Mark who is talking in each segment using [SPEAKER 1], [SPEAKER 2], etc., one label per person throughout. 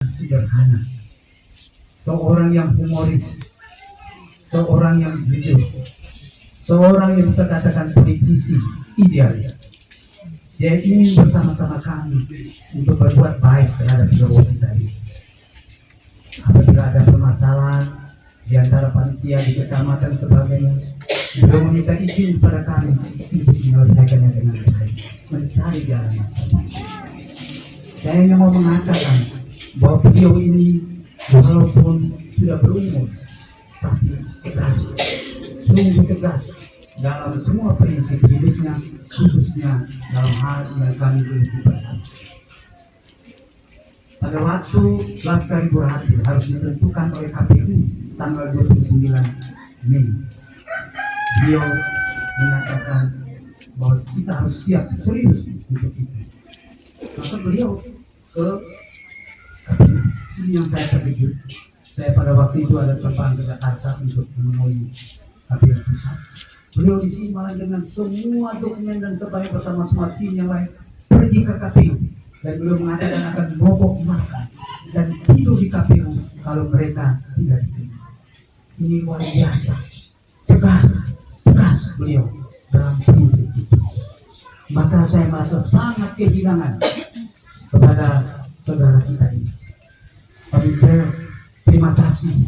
[SPEAKER 1] sederhana, seorang yang humoris, seorang yang jujur, seorang yang bisa katakan politisi idealis. Dia ingin bersama-sama kami untuk berbuat baik terhadap seluruh kita ini. Apabila ada permasalahan di antara panitia di kecamatan sebagainya, beliau meminta izin kepada kami untuk menyelesaikannya dengan baik, mencari jalan yang terbaik. Saya hanya mau mengatakan bahwa beliau ini walaupun sudah berumur, tapi tegas, sungguh tegas dalam semua prinsip hidupnya, khususnya dalam hal yang kami geluti bersama. Pada waktu Laskar Ibu Hadir harus ditentukan oleh KPU tanggal 29 Mei, beliau mengatakan bahwa kita harus siap serius untuk itu. Maka beliau ke KPU. Ini yang saya terkejut. Saya pada waktu itu ada terbang ke Jakarta untuk menemui KPU pusat. Beliau di sini malah dengan semua dokumen dan sebagainya bersama semua tim yang lain pergi ke KPU, dan beliau mengatakan akan mogok makan dan tidur di KPU kalau mereka tidak diterima. Ini luar biasa, tegas beliau dalam prinsip itu. Maka saya merasa sangat kehilangan kepada saudara kita ini. Kami terima kasih,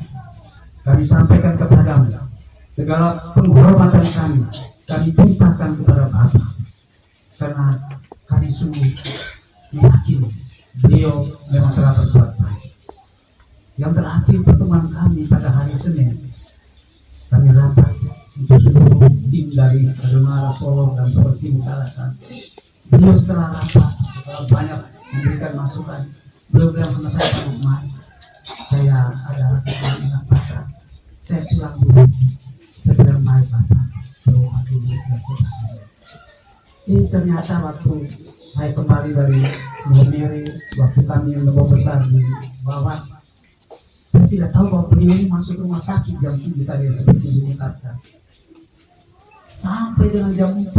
[SPEAKER 1] kami sampaikan kepadamu segala penghormatan kami tumpahkan kepada Bapak, karena kami sungguh meyakini beliau memang telah berbuat baik. Yang terakhir pertemuan kami pada hari Senin, kami rapat untuk seluruh tim dari Adonara Solo dan Solo Timur Selatan. Beliau setelah rapat, setelah banyak memberikan masukan, beliau bilang sama saya, Pak Lukman, saya ada rasa yang patah, saya pulang dulu. Saya bilang baik Bapak, doa dulu dan sebagainya. Ini ternyata waktu saya kembali dari Mumeri, waktu kami lebih besar di bawah, saya tidak tahu bahwa beliau ini masuk rumah sakit jam 7 tadi seperti diungkapkan. Sampai dengan jam 4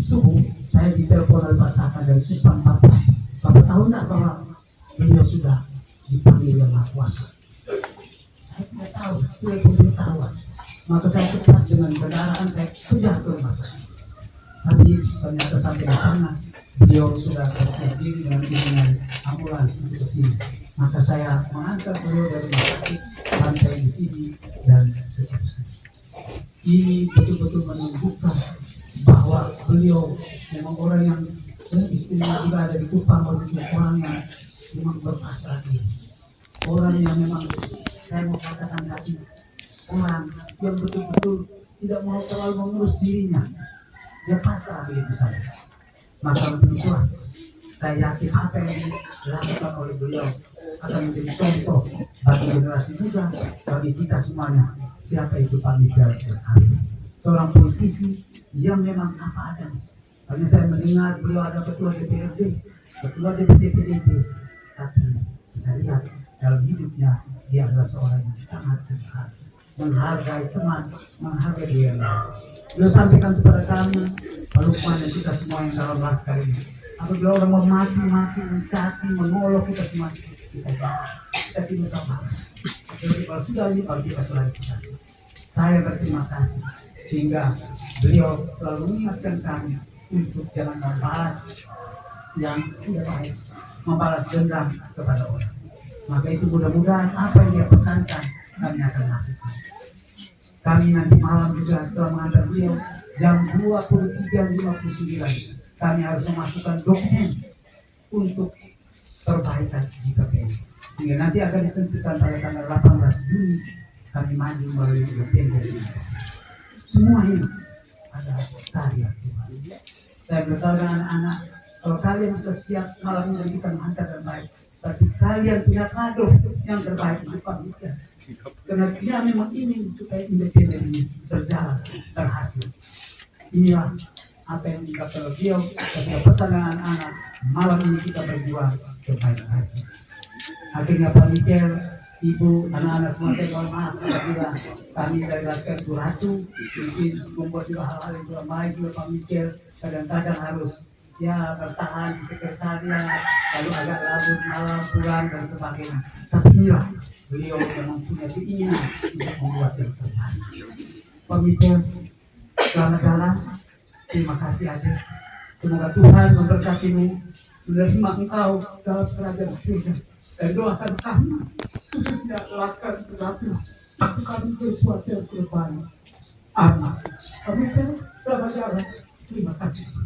[SPEAKER 1] subuh, saya ditelepon oleh Pak Saka dari Subang, Bapak tahu tidak bahwa beliau sudah dipanggil yang Maha Kuasa? Saya tidak tahu, tidak pemberitahuan. Maka saya cepat dengan kendaraan saya kejar ke rumah sakit. Tapi ternyata sampai di sana beliau sudah bersiap diri dengan iringan ambulans untuk ke sini. Maka saya mengantar beliau dari rumah sakit sampai di sini dan seterusnya. Ini betul-betul menunjukkan bahwa beliau memang orang yang istimewa juga ada di Kupang, orang yang memang berpasrah diri, orang yang memang saya mau katakan tadi, orang yang betul-betul tidak mau terlalu mengurus dirinya, dia pasrah begitu saja. Maka untuk itulah saya yakin apa yang dilakukan oleh beliau akan menjadi contoh bagi generasi muda, bagi kita semuanya. Siapa itu Pak Miguel Berkali, seorang politisi yang memang apa adanya. Hanya saya mendengar beliau ada ketua DPRD, ketua DPD PDIP, tapi kita lihat dalam hidupnya dia adalah seorang yang sangat sederhana, menghargai teman, menghargai dia. Beliau sampaikan kepada kami, Pak Lukman dan kita semua yang dalam Laskar ini, apabila orang memaki-maki, mencaci, mengolok kita semua, kita tidak sama. Jadi kalau sudah ini, kalau kita klarifikasi, saya berterima kasih sehingga beliau selalu mengingatkan kami untuk jangan membalas yang tidak baik, membalas dendam kepada orang. Maka itu mudah-mudahan apa yang dia pesankan kami akan lakukan. Kami nanti malam juga setelah mengantar beliau jam 23.59 kami harus memasukkan dokumen untuk perbaikan di KPU, sehingga nanti akan ditentukan pada tanggal 18 Juni kami maju melalui independen. Semua ini ada karya Tuhan. Saya beritahu dengan anak-anak, kalau kalian bisa siap malam ini kita menghantar yang baik, tapi kalian punya kado yang terbaik untuk kami. Karena dia memang ingin supaya independen ini berjalan, berhasil. Inilah apa yang dikatakan beliau, ketika pesan dengan anak, malam ini kita berjuang sebaik-baiknya. Akhirnya Pak Miguel, Ibu, anak-anak semua saya mohon maaf apabila kami dari Laskar Ibu Ratu mungkin membuat juga hal-hal yang kurang baik. Sudah Pak Miguel kadang-kadang harus ya bertahan di sekretariat, lalu agak larut malam pulang dan sebagainya. Tapi inilah beliau memang punya keinginan untuk membuat yang terbaik. Pemimpin dalam terima kasih aja. Semoga Tuhan memberkatimu, menerima engkau dalam kerajaan surga, dan doakan kami khususnya Laskar Selatan untuk kami berbuat yang terbaik. Amin. Pemimpin saudara, terima kasih.